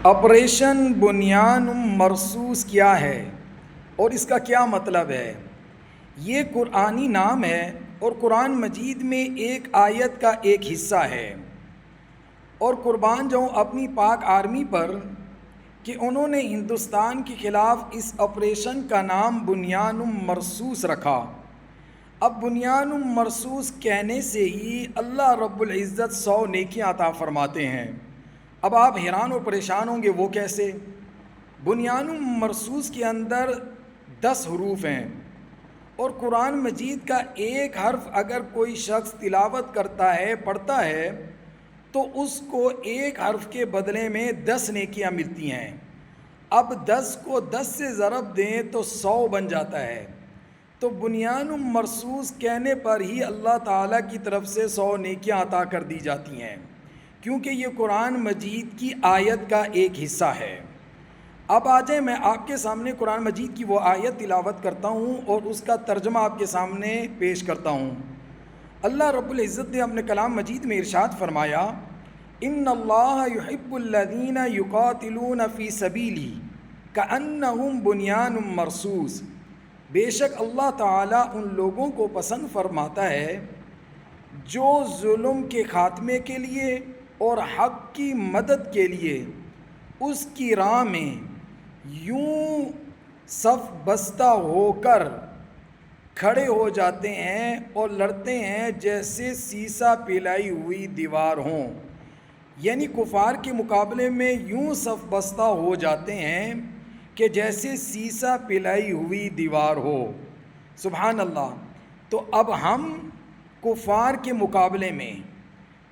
Operation بنیان مرصوص کیا ہے اور اس کا کیا مطلب ہے؟ یہ قرآنی نام ہے اور قرآن مجید میں ایک آیت کا ایک حصہ ہے، اور قربان جاؤں اپنی پاک آرمی پر کہ انہوں نے ہندوستان کے خلاف اس آپریشن کا نام بنیان مرصوص رکھا۔ اب بنیان مرصوص کہنے سے ہی اللہ رب العزت 100 نیکیاں عطا فرماتے ہیں۔ اب آپ حیران و پریشان ہوں گے وہ کیسے؟ بنیان مرصوص کے اندر 10 حروف ہیں، اور قرآن مجید کا ایک حرف اگر کوئی شخص تلاوت کرتا ہے، پڑھتا ہے، تو اس کو ایک حرف کے بدلے میں 10 نیکیاں ملتی ہیں۔ اب 10 کو 10 سے ضرب دیں تو 100 بن جاتا ہے۔ تو بنیان مرصوص کہنے پر ہی اللہ تعالیٰ کی طرف سے 100 نیکیاں عطا کر دی جاتی ہیں، کیونکہ یہ قرآن مجید کی آیت کا ایک حصہ ہے۔ اب آ جائیں، میں آپ کے سامنے قرآن مجید کی وہ آیت تلاوت کرتا ہوں اور اس کا ترجمہ آپ کے سامنے پیش کرتا ہوں۔ اللہ رب العزت نے اپنے کلام مجید میں ارشاد فرمایا، ان اللہ یحب الذین یقاتلون فی سبیلہ کأنہم بنیان مرصوص۔ بے شک اللہ تعالیٰ ان لوگوں کو پسند فرماتا ہے جو ظلم کے خاتمے کے لیے اور حق کی مدد کے لیے اس کی راہ میں یوں صف بستہ ہو کر کھڑے ہو جاتے ہیں اور لڑتے ہیں جیسے سیسا پلائی ہوئی دیوار ہوں، یعنی کفار کے مقابلے میں یوں صف بستہ ہو جاتے ہیں کہ جیسے سیسا پلائی ہوئی دیوار ہو۔ سبحان اللہ۔ تو اب ہم کفار کے مقابلے میں،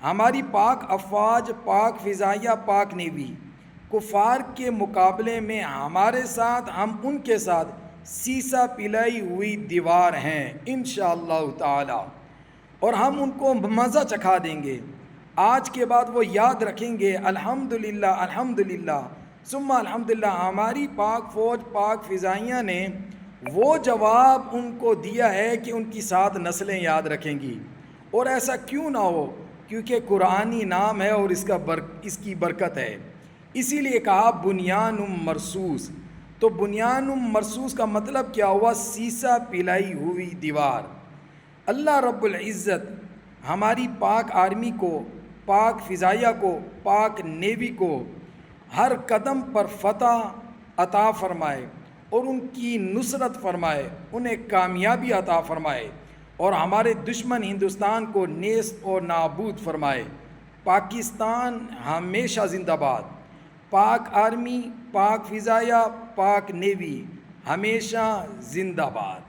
ہماری پاک افواج، پاک فضائیہ، پاک نیوی، کفار کے مقابلے میں ہمارے ساتھ، ہم ان کے ساتھ سیسا پلائی ہوئی دیوار ہیں انشاءاللہ تعالی، اور ہم ان کو مزہ چکھا دیں گے۔ آج کے بعد وہ یاد رکھیں گے، الحمدللہ الحمدللہ ثم الحمدللہ، ہماری پاک فوج، پاک فضائیہ نے وہ جواب ان کو دیا ہے کہ ان کی 7 نسلیں یاد رکھیں گی۔ اور ایسا کیوں نہ ہو؟ کیونکہ قرآنی نام ہے اور اس کی برکت ہے، اسی لیے کہا بنیان مرصوص۔ تو بنیان مرصوص کا مطلب کیا ہوا؟ سیسا پلائی ہوئی دیوار۔ اللہ رب العزت ہماری پاک آرمی کو، پاک فضائیہ کو، پاک نیوی کو ہر قدم پر فتح عطا فرمائے اور ان کی نصرت فرمائے، انہیں کامیابی عطا فرمائے، اور ہمارے دشمن ہندوستان کو نیست اور نابود فرمائے۔ پاکستان ہمیشہ زندہ باد۔ پاک آرمی، پاک فضائیہ، پاک نیوی ہمیشہ زندہ باد۔